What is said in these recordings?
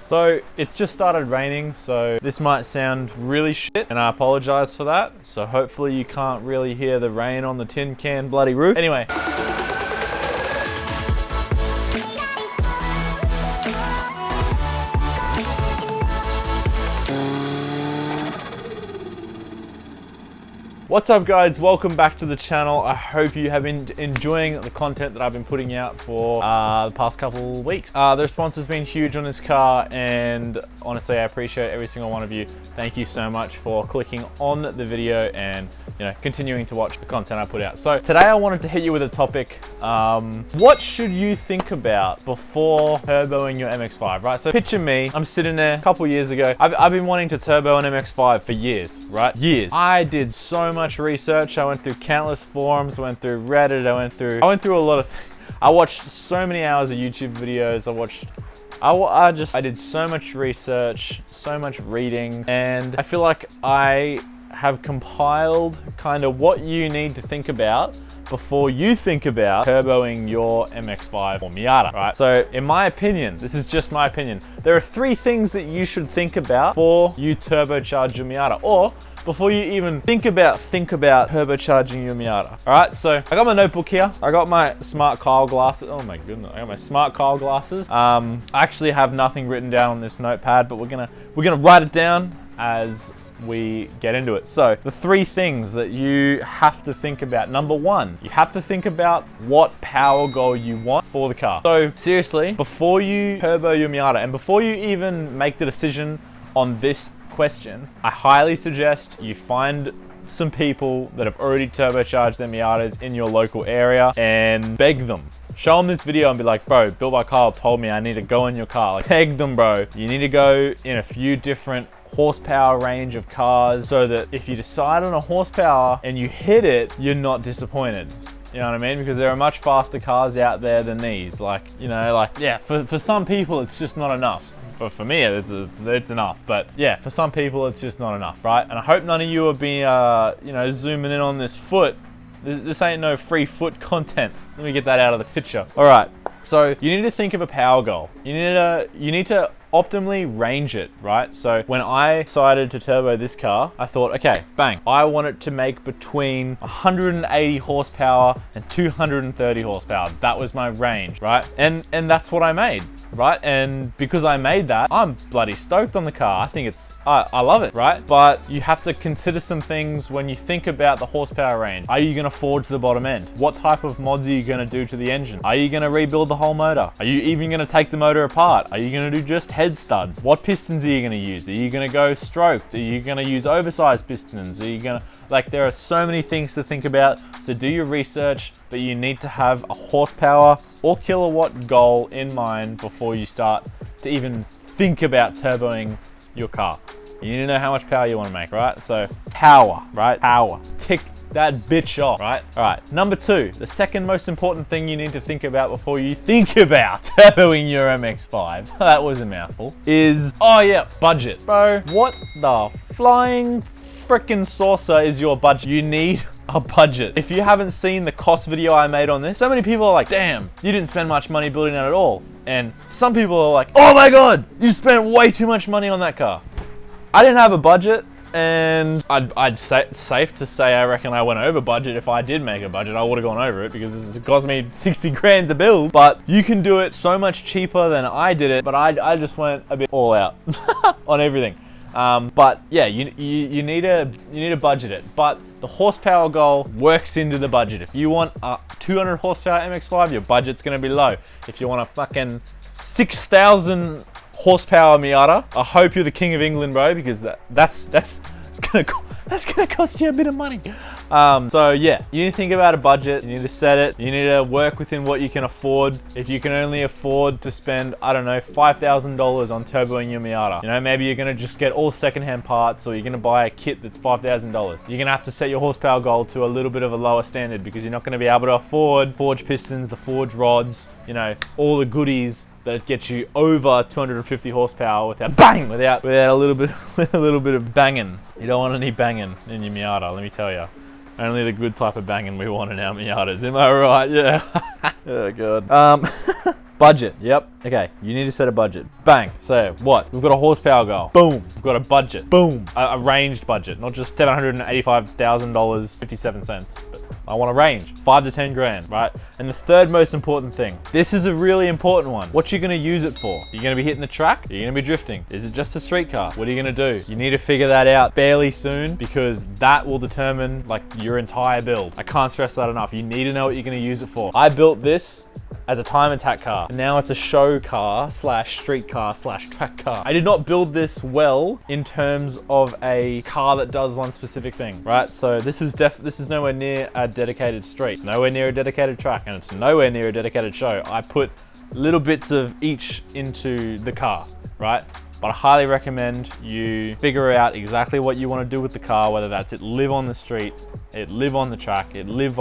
So it's just started raining, so this might sound really shit, and I apologize for that. So hopefully you can't really hear the rain on the tin can bloody roof. Anyway. What's up guys, welcome back to the channel. I hope you have been enjoying the content that I've been putting out for the past couple weeks. The response has been huge on this car, and honestly I appreciate every single one of you. Thank you so much for clicking on the video and continuing to watch the content I put out. So today I wanted to hit you with a topic. What should you think about before turboing your MX-5, right? So picture me, I'm sitting there a couple years ago. I've been wanting to turbo an MX-5 for years, right? Years. I did so much research. I went through countless forums, went through Reddit, I went through a lot of things. I watched so many hours of YouTube videos. I did so much research, so much reading, and I feel like I have compiled kind of what you need to think about before you think about turboing your MX-5 or Miata, right? So in my opinion, this is just my opinion, there are 3 things that you should think about before you turbocharge your Miata, or before you even think about turbocharging your Miata. All right, so I got my notebook here. I got my smart Kyle glasses. Oh my goodness, I got my smart Kyle glasses. I actually have nothing written down on this notepad, but we're gonna write it down as we get into it. So the 3 things that you have to think about. Number 1, you have to think about what power goal you want for the car. So seriously, before you turbo your Miata and before you even make the decision on this question, I highly suggest you find some people that have already turbocharged their Miatas in your local area and beg them. Show them this video and be like, bro, Built by Kyle told me I need to go in your car. Like, beg them, bro. You need to go in a few different horsepower range of cars so that if you decide on a horsepower and you hit it, you're not disappointed. You know what I mean? Because there are much faster cars out there than these. Yeah, for some people, it's just not enough. For me, it's enough, but yeah, for some people, it's just not enough, right? And I hope none of you are being, zooming in on this foot. This ain't no free foot content. Let me get that out of the picture. All right, so you need to think of a power goal. You need to optimally range it, right? So when I decided to turbo this car, I thought, okay, bang, I want it to make between 180 horsepower and 230 horsepower. That was my range, right? And that's what I made, right? And because I made that, I'm bloody stoked on the car. I think I love it, right? But you have to consider some things when you think about the horsepower range. Are you gonna forge the bottom end? What type of mods are you gonna do to the engine? Are you gonna rebuild the whole motor? Are you even gonna take the motor apart? Are you gonna do just head studs? What pistons are you gonna use? Are you gonna go stroked? Are you gonna use oversized pistons? Are you gonna, there are so many things to think about. So do your research, but you need to have a horsepower or kilowatt goal in mind before you start to even think about turboing your car. You need to know how much power you want to make, right? So power, right? Power. Tick that bitch off, right? All right, number 2, the second most important thing you need to think about before you think about turboing your MX-5, that was a mouthful, is, oh yeah, budget. Bro, what the flying frickin' saucer is your budget? You need a budget. If you haven't seen the cost video I made on this, so many people are like, damn, you didn't spend much money building it at all. And some people are like, oh my God, you spent way too much money on that car. I didn't have a budget, and I'd say safe to say I reckon I went over budget. If I did make a budget, I would have gone over it because it cost me 60 grand to build. But you can do it so much cheaper than I did it, but I just went a bit all out on everything. But yeah, you need to budget it. But the horsepower goal works into the budget. If you want a 200 horsepower MX-5, your budget's gonna be low. If you want a fucking 6,000 horsepower Miata, I hope you're the king of England, bro, because that's gonna cost you a bit of money. So yeah, you need to think about a budget. You need to set it. You need to work within what you can afford. If you can only afford to spend, I don't know, $5,000 on turboing your Miata, maybe you're gonna just get all secondhand parts, or you're gonna buy a kit that's $5,000. You're gonna have to set your horsepower goal to a little bit of a lower standard because you're not gonna be able to afford forged pistons, the forged rods, all the goodies that get you over 250 horsepower without a little bit of banging. You don't want any banging in your Miata, let me tell you. Only the good type of banging we want in our Miatas. Am I right? Yeah. Oh god. Budget, yep. Okay, you need to set a budget. Bang. So what? We've got a horsepower goal. Boom. We've got a budget. Boom. A ranged budget, not just $785,000, 57 cents. But I want a range, 5 to 10 grand, right? And the third most important thing, this is a really important one. What you're gonna use it for? You're gonna be hitting the track? You're gonna be drifting? Is it just a street car? What are you gonna do? You need to figure that out fairly soon because that will determine like your entire build. I can't stress that enough. You need to know what you're gonna use it for. I built this as a time attack car. And now it's a show car slash street car slash track car. I did not build this well in terms of a car that does one specific thing, right? So this is nowhere near a dedicated street, nowhere near a dedicated track, and it's nowhere near a dedicated show. I put little bits of each into the car, right? But I highly recommend you figure out exactly what you want to do with the car, whether that's it live on the street, it live on the track, it live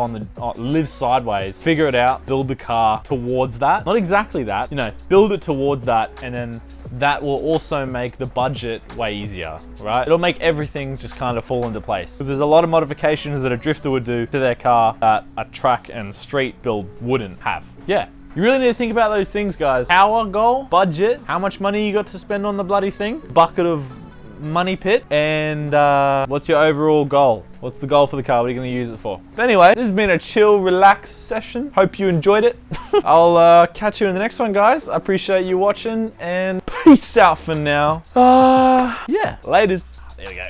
sideways. Figure it out, build the car towards that. Not exactly that, you know, build it towards that, and then that will also make the budget way easier, right? It'll make everything just kind of fall into place. Because there's a lot of modifications that a drifter would do to their car that a track and street build wouldn't have. Yeah. You really need to think about those things, guys. Power goal, budget, how much money you got to spend on the bloody thing, bucket of money pit, and what's your overall goal? What's the goal for the car? What are you gonna use it for? But anyway, this has been a chill, relaxed session. Hope you enjoyed it. I'll catch you in the next one, guys. I appreciate you watching, and peace out for now. Yeah, laters. There we go.